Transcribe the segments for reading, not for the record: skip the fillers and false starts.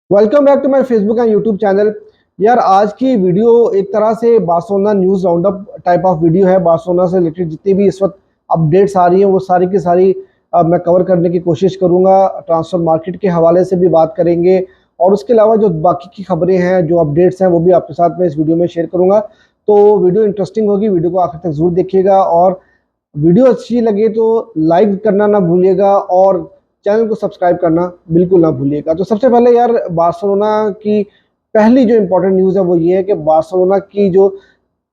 Welcome back to my Facebook and YouTube channel. यार आज की वीडियो एक तरह से Barcelona news roundup type of video है। बार्सिलोना से रिलेटेड जितनी भी इस वक्त अपडेट्स आ रही हैं वो सारी की सारी मैं कवर करने की कोशिश करूंगा। ट्रांसफर मार्केट के हवाले से भी बात करेंगे और उसके अलावा जो बाकी की खबरें हैं, जो अपडेट्स हैं, वो भी आपके साथ मैं इस वीडियो में शेयर करूंगा। तो वीडियो इंटरेस्टिंग होगी, वीडियो को आखिर तक जरूर देखिएगा और वीडियो अच्छी लगे तो लाइक करना ना भूलिएगा और चैनल को सब्सक्राइब करना बिल्कुल ना भूलिएगा। तो सबसे पहले यार बार्सिलोना की पहली जो इम्पोर्टेंट न्यूज़ है वो ये है कि बार्सिलोना की जो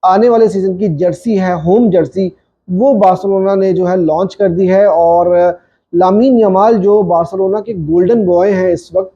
आने वाले सीजन की जर्सी है, होम जर्सी, वो बार्सिलोना ने जो है लॉन्च कर दी है। और लामीन यमाल जो बार्सिलोना के गोल्डन बॉय हैं इस वक्त,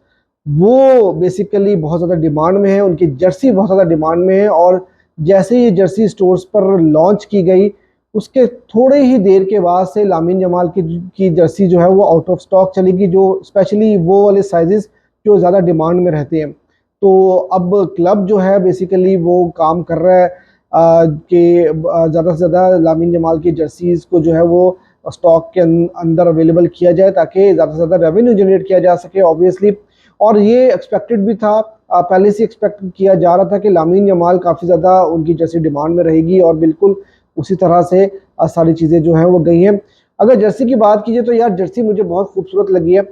वो बेसिकली बहुत ज़्यादा डिमांड में है, उनकी जर्सी बहुत ज़्यादा डिमांड में है। और जैसे ये जर्सी स्टोर्स पर लॉन्च की गई उसके थोड़े ही देर के बाद से लामीन जमाल की जर्सी जो है वो आउट ऑफ स्टॉक चलेगी, जो स्पेशली वो वाले साइजेस जो ज़्यादा डिमांड में रहते हैं। तो अब क्लब जो है बेसिकली वो काम कर रहा है कि ज़्यादा से ज़्यादा लामीन जमाल की जर्सीज़ को जो है वो स्टॉक के अंदर अवेलेबल किया जाए ताकि ज़्यादा से ज़्यादा रेवेन्यू जनरेट किया जा सके ऑब्वियसली। और ये एक्सपेक्टेड भी था, पहले से एक्सपेक्ट किया जा रहा था कि लामीन यमाल काफ़ी ज़्यादा उनकी जर्सी डिमांड में रहेगी और बिल्कुल उसी तरह से सारी चीज़ें जो हैं वो गई हैं। अगर जर्सी की बात कीजिए तो यार जर्सी मुझे बहुत खूबसूरत लगी है।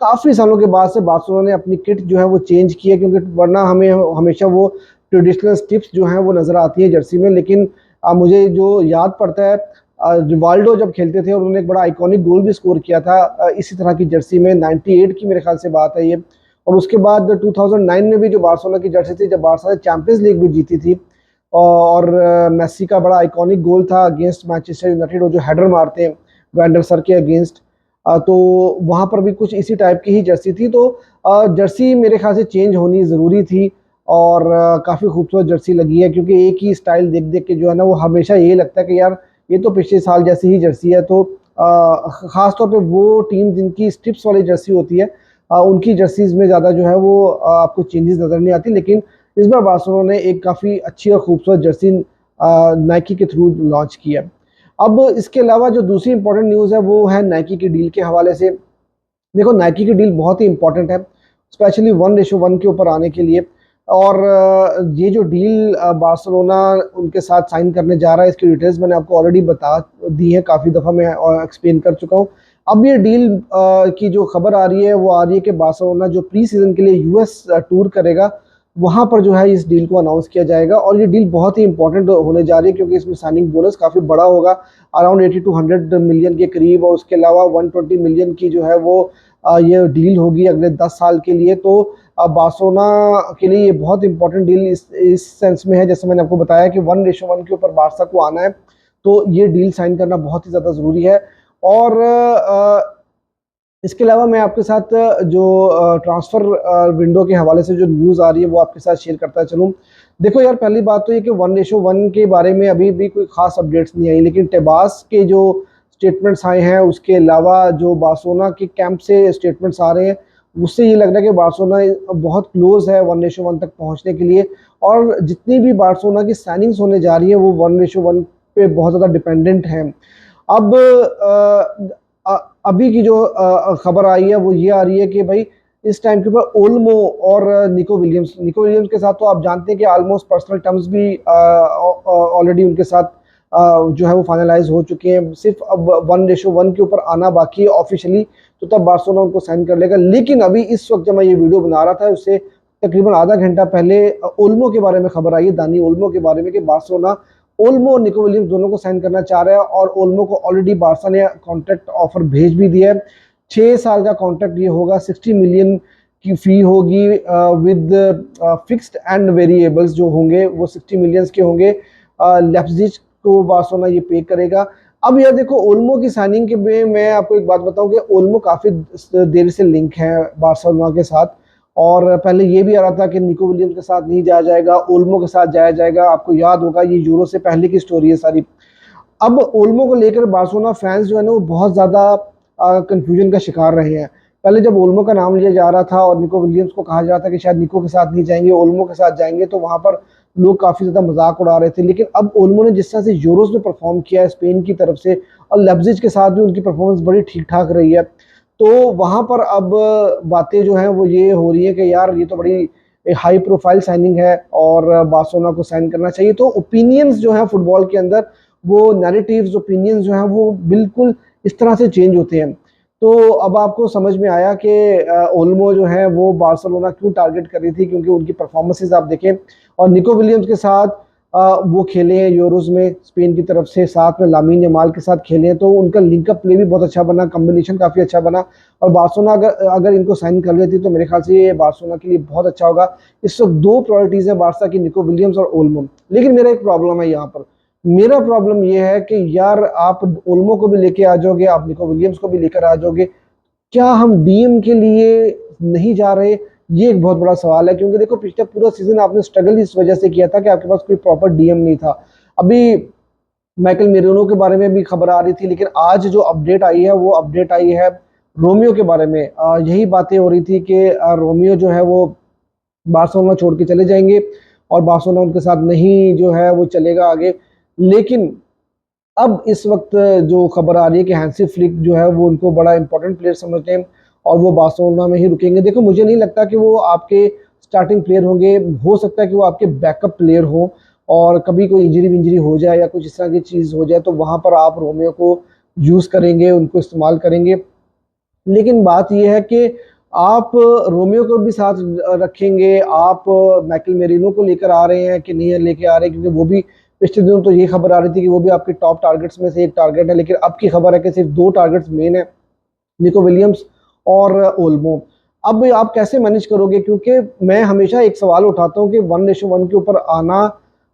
काफ़ी सालों के बाद से बार्सिलोना ने अपनी किट जो है वो चेंज की है, क्योंकि वरना हमें हमेशा वो ट्रेडिशनल स्ट्रिप्स जो हैं वो नज़र आती है जर्सी में। लेकिन मुझे जो याद पड़ता है, रिवाल्डो जब खेलते थे और उन्होंने एक बड़ा आइकॉनिक गोल भी स्कोर किया था इसी तरह की जर्सी में, 98 की मेरे ख्याल से बात है ये। और उसके बाद 2009 में भी जो बार्सिलोना की जर्सी थी, जब बार्सा ने चैंपियंस लीग भी जीती थी और मेसी का बड़ा आइकॉनिक गोल था अगेंस्ट मैनचेस्टर यूनाइटेड, वो जो हेडर मारते हैं वैंडर सर के अगेंस्ट, तो वहाँ पर भी कुछ इसी टाइप की ही जर्सी थी। तो जर्सी मेरे ख्याल से चेंज होनी ज़रूरी थी और काफ़ी खूबसूरत जर्सी लगी है, क्योंकि एक ही स्टाइल देख देख के जो है ना वो हमेशा ये लगता है कि यार ये तो पिछले साल जैसी ही जर्सी है। तो ख़ास तौर पे वो टीम जिनकी स्ट्रिप्स वाली जर्सी होती है उनकी जर्सीज में ज़्यादा जो है वो आपको चेंजेस नज़र नहीं आती। लेकिन इस बार बार्सिलोना ने एक काफ़ी अच्छी और खूबसूरत जर्सी नाइकी के थ्रू लॉन्च की है। अब इसके अलावा जो दूसरी इंपॉर्टेंट न्यूज़ है वो है नाइकी की डील के हवाले से। देखो नाइकी की डील बहुत ही इंपॉर्टेंट है, स्पेशली 1:1 के ऊपर आने के लिए। और ये जो डील बार्सिलोना उनके साथ साइन करने जा रहा है, इसकी डिटेल्स मैंने आपको ऑलरेडी बता दी है, काफ़ी दफ़ा मैं एक्सप्लेन कर चुका हूँ। अब ये डील की जो खबर आ रही है वो आ रही है कि बार्सिलोना जो प्री सीजन के लिए यूएस टूर करेगा, वहाँ पर जो है इस डील को अनाउंस किया जाएगा। और ये डील बहुत ही इंपॉर्टेंट होने जा रही है, क्योंकि इसमें साइनिंग बोनस काफ़ी बड़ा होगा, अराउंड 80 to 100 मिलियन के करीब। और उसके अलावा 120 मिलियन की जो है वो ये डील होगी अगले 10 साल के लिए। तो बार्सिलोना के लिए ये बहुत इंपॉर्टेंट डील इस सेंस में है, जैसे मैंने आपको बताया कि 1:1 के ऊपर बार्सा को आना है, तो ये डील साइन करना बहुत ही ज़्यादा ज़रूरी है। और इसके अलावा मैं आपके साथ जो ट्रांसफ़र विंडो के हवाले से जो न्यूज़ आ रही है वो आपके साथ शेयर करता चलूँ। देखो यार पहली बात तो ये कि 1:1 के बारे में अभी भी कोई ख़ास अपडेट्स नहीं आई, लेकिन टेबास के जो स्टेटमेंट्स आए हैं, उसके अलावा जो बार्सिलोना के कैंप से स्टेटमेंट्स आ रहे हैं, उससे ये लग रहा है कि बार्सिलोना बहुत क्लोज़ है 1:1 तक पहुँचने के लिए। और जितनी भी बार्सिलोना की साइनिंग्स होने जा रही है वो 1:1 पे बहुत ज़्यादा डिपेंडेंट हैं। अब अभी की जो खबर आई है वो ये आ रही है कि भाई इस टाइम के ऊपर ओल्मो और निको विलियम्स के साथ तो आप जानते हैं कि ऑलमोस्ट पर्सनल टर्म्स भी ऑलरेडी उनके साथ जो है वो फाइनलाइज हो चुके हैं। सिर्फ अब 1:1 के ऊपर आना बाकी है ऑफिशियली, तो तब बार्सिलोना उनको साइन कर लेगा। लेकिन अभी इस वक्त जब मैं ये वीडियो बना रहा था उससे तकरीबन आधा घंटा पहले ओल्मो के बारे में खबर आई है, दानी ओल्मो के बारे में, कि बार्सिलोना ओल्मो और निको विलियम्स दोनों को साइन करना चाह रहा है। और ओल्मो को ऑलरेडी बार्सा ने कॉन्ट्रैक्ट ऑफर भेज भी दिया है। 6 साल का कॉन्ट्रैक्ट ये होगा, 60 मिलियन की फ़ी होगी विद फिक्स्ड एंड वेरिएबल्स जो होंगे वो 60 मिलियंस के होंगे। लेप्जिग को बार्सिलोना ये पे करेगा। अब यार देखो ओल्मो की साइनिंग के में मैं आपको एक बात बताऊं कि ओल्मो काफ़ी देर से लिंक है बार्सिलोना के साथ। और पहले ये भी आ रहा था कि निको विलियम्स के साथ नहीं जाया जाएगा, ओल्मो के साथ जाया जाएगा। आपको याद होगा ये यूरो से पहले की स्टोरी है सारी। अब ओल्मो को लेकर बार्सिलोना फैंस जो है ना वो बहुत ज़्यादा कंफ्यूजन का शिकार रहे हैं। पहले जब ओल्मो का नाम लिया जा रहा था और निको विलियम्स को कहा जा रहा था कि शायद निको के साथ नहीं जाएंगे, ओल्मो के साथ जाएंगे, तो वहाँ पर लोग काफ़ी ज़्यादा मजाक उड़ा रहे थे। लेकिन अब ओल्मो ने जिस तरह से यूरोस में परफॉर्म किया है स्पेन की तरफ से, और लेप्जिग के साथ भी उनकी परफॉर्मेंस बड़ी ठीक ठाक रही है, तो वहाँ पर अब बातें जो हैं वो ये हो रही है कि यार ये तो बड़ी हाई प्रोफाइल साइनिंग है और बार्सिलोना को साइन करना चाहिए। तो ओपिनियंस जो है फुटबॉल के अंदर, वो नैरेटिव्स ओपिनियंस जो हैं वो बिल्कुल इस तरह से चेंज होते हैं। तो अब आपको समझ में आया कि ओल्मो जो है वो बार्सिलोना क्यों टारगेट कर रही थी, क्योंकि उनकी परफॉर्मेंसेज आप देखें, और निको विलियम्स के साथ वो खेले हैं यूरोज में स्पेन की तरफ से, साथ में लामीन यमाल के साथ खेले हैं, तो उनका लिंकअप प्ले भी बहुत अच्छा बना, कॉम्बिनेशन काफ़ी अच्छा बना। और बार्सिलोना अगर अगर इनको साइन कर लेती तो मेरे ख्याल से ये बार्सिलोना के लिए बहुत अच्छा होगा। इस वक्त दो प्रायोरिटीज़ है बार्सा की, निको विलियम्स और ओल्मो। लेकिन मेरा एक प्रॉब्लम है यहाँ पर, मेरा प्रॉब्लम ये है कि यार आप ओल्मो को भी लेके आ जाओगे, आप निको विलियम्स को भी लेकर आ जाओगे, क्या हम डीएम के लिए नहीं जा रहे? ये एक बहुत बड़ा सवाल है, क्योंकि देखो पिछले पूरा सीजन आपने स्ट्रगल इस वजह से किया था कि आपके पास कोई प्रॉपर डीएम नहीं था। अभी माइकल मेरिनो के बारे में भी खबर आ रही थी, लेकिन आज जो अपडेट आई है वो अपडेट आई है रोमियो के बारे में। यही बातें हो रही थी कि रोमियो जो है वो बार्सिलोना छोड़ के चले जाएंगे और बार्सिलोना उनके साथ नहीं जो है वो चलेगा आगे। लेकिन अब इस वक्त जो खबर आ रही है कि हैंसी फ्लिक जो है वो उनको बड़ा इंपॉर्टेंट प्लेयर समझते हैं और वो बार्सिलोना में ही रुकेंगे। देखो मुझे नहीं लगता कि वो आपके स्टार्टिंग प्लेयर होंगे, हो सकता है कि वो आपके बैकअप प्लेयर हो, और कभी कोई इंजरी हो जाए या कुछ इस तरह की चीज़ हो जाए तो वहाँ पर आप रोमियो को यूज़ करेंगे, उनको इस्तेमाल करेंगे। लेकिन बात यह है कि आप रोमियो को भी साथ रखेंगे, आप माइकल मेरिनो को लेकर आ रहे हैं कि नहीं लेके आ रहे हैं, क्योंकि वो भी पिछले दिनों तो ये खबर आ रही थी कि वो भी आपके टॉप टारगेट्स में से एक टारगेट है, लेकिन अब की खबर है कि सिर्फ दो टारगेट्स मेन है, निको विलियम्स और ओल्मो। अब आप कैसे मैनेज करोगे? क्योंकि मैं हमेशा एक सवाल उठाता हूँ कि 1:1 के ऊपर आना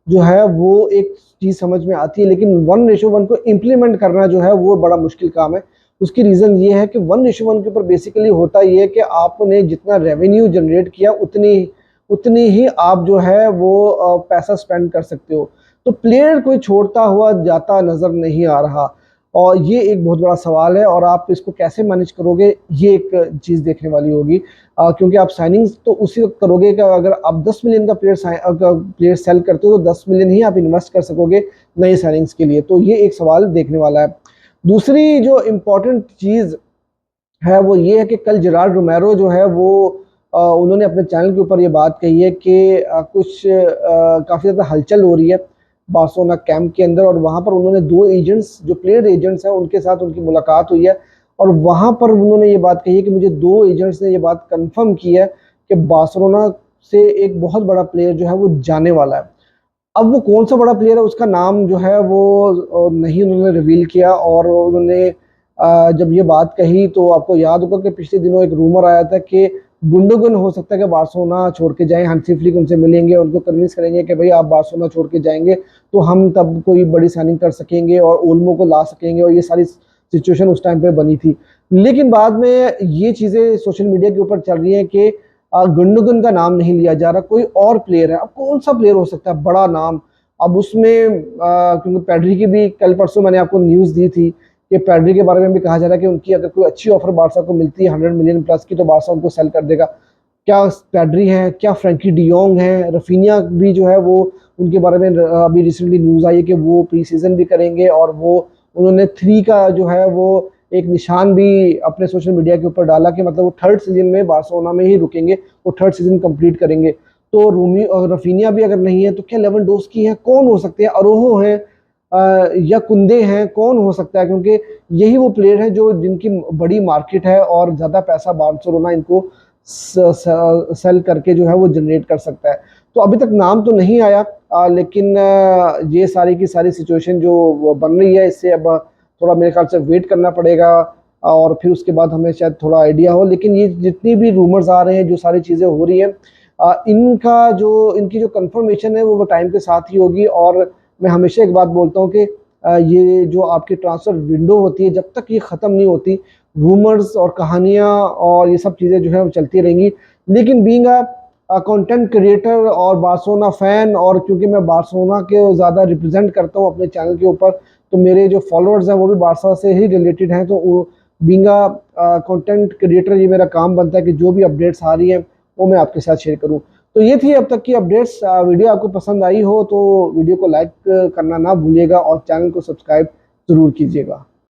जो है वो एक चीज़ समझ में आती है, लेकिन 1:1 को इम्प्लीमेंट करना जो है वो बड़ा मुश्किल काम है। उसकी रीज़न ये है कि 1:1 के ऊपर बेसिकली होता ये है कि आपने जितना रेवेन्यू जनरेट किया उतनी ही आप जो है वो पैसा स्पेंड कर सकते हो। तो प्लेयर कोई छोड़ता हुआ जाता नज़र नहीं आ रहा, और ये एक बहुत बड़ा सवाल है, और आप इसको कैसे मैनेज करोगे ये एक चीज़ देखने वाली होगी। क्योंकि आप साइनिंग्स तो उसी वक्त करोगे कि अगर आप 10 मिलियन का प्लेयर सेल करते हो तो 10 मिलियन ही आप इन्वेस्ट कर सकोगे नई साइनिंग्स के लिए। तो ये एक सवाल देखने वाला है। दूसरी जो इम्पोर्टेंट चीज़ है वो ये है कि कल जेरार्ड रोमेरो जो है वो उन्होंने अपने चैनल के ऊपर ये बात कही है कि कुछ काफ़ी ज़्यादा हलचल हो रही है बार्सिलोना कैंप के अंदर, और वहाँ पर उन्होंने दो एजेंट्स जो प्लेयर एजेंट्स हैं उनके साथ उनकी मुलाकात हुई है, और वहाँ पर उन्होंने ये बात कही है कि मुझे दो एजेंट्स ने ये बात कंफर्म की है कि बार्सिलोना से एक बहुत बड़ा प्लेयर जो है वो जाने वाला है। अब वो कौन सा बड़ा प्लेयर है उसका नाम जो है वो नहीं उन्होंने रिवील किया, और उन्होंने जब ये बात कही तो आपको याद होगा कि पिछले दिनों एक रूमर आया था कि गुंडोगन हो सकता है कि बार्सिलोना छोड़ के जाएं, हांसी फ्लिक उनसे मिलेंगे, उनको कन्विंस करेंगे कि भाई आप बार्सिलोना छोड़ के जाएंगे तो हम तब कोई बड़ी साइनिंग कर सकेंगे और ओल्मो को ला सकेंगे, और ये सारी सिचुएशन उस टाइम पे बनी थी। लेकिन बाद में ये चीज़ें सोशल मीडिया के ऊपर चल रही हैं कि गुंडोगन का नाम नहीं लिया जा रहा, कोई और प्लेयर है। अब कौन सा प्लेयर हो सकता है बड़ा नाम? अब उसमें क्योंकि पैड्री की भी कल परसों मैंने आपको न्यूज़ दी थी कि पैड्री के बारे में भी कहा जा रहा है कि उनकी अगर कोई अच्छी ऑफर बार्सा को मिलती है 100 मिलियन प्लस की तो बार्सा उनको सेल कर देगा। क्या पैड्री है, क्या फ्रैंकी डियोंग है, रफीनिया भी जो है वो उनके बारे में अभी रिसेंटली न्यूज़ आई है कि वो प्री सीजन भी करेंगे, और वो उन्होंने 3 का जो है वो एक निशान भी अपने सोशल मीडिया के ऊपर डाला कि मतलब वो थर्ड सीजन में बार्सिलोना में ही रुकेंगे, वो थर्ड सीजन कंप्लीट करेंगे। तो रूमी और रफीनिया भी अगर नहीं है तो क्या लेवेंडोस्की है, कौन हो सकते हैं, अरोहो है या कुंदे हैं, कौन हो सकता है? क्योंकि यही वो प्लेयर हैं जो जिनकी बड़ी मार्केट है और ज़्यादा पैसा बार्सिलोना इनको सेल करके जो है वो जनरेट कर सकता है। तो अभी तक नाम तो नहीं आया, लेकिन ये सारी की सारी सिचुएशन जो वो बन रही है, इससे अब थोड़ा मेरे ख्याल से वेट करना पड़ेगा और फिर उसके बाद हमें शायद थोड़ा आइडिया हो। लेकिन ये जितनी भी रूमर्स आ रहे हैं, जो सारी चीज़ें हो रही हैं, इनकी जो कंफर्मेशन है वो टाइम के साथ ही होगी। और मैं हमेशा एक बात बोलता हूँ कि ये जो आपकी ट्रांसफ़र विंडो होती है, जब तक ये ख़त्म नहीं होती, रूमर्स और कहानियाँ और ये सब चीज़ें जो है वो चलती रहेंगी। लेकिन बीइंग कंटेंट क्रिएटर और बार्सिलोना फ़ैन, और क्योंकि मैं बार्सिलोना के ज़्यादा रिप्रेजेंट करता हूँ अपने चैनल के ऊपर, तो मेरे जो फॉलोअर्स हैं वो भी बार्सा से ही रिलेटेड हैं, तो वो बीइंग कंटेंट क्रिएटर ये मेरा काम बनता है कि जो भी अपडेट्स आ रही हैं वो मैं आपके साथ शेयर करूँ। तो ये थी अब तक की अपडेट्स। वीडियो आपको पसंद आई हो तो वीडियो को लाइक करना ना भूलिएगा और चैनल को सब्सक्राइब ज़रूर कीजिएगा।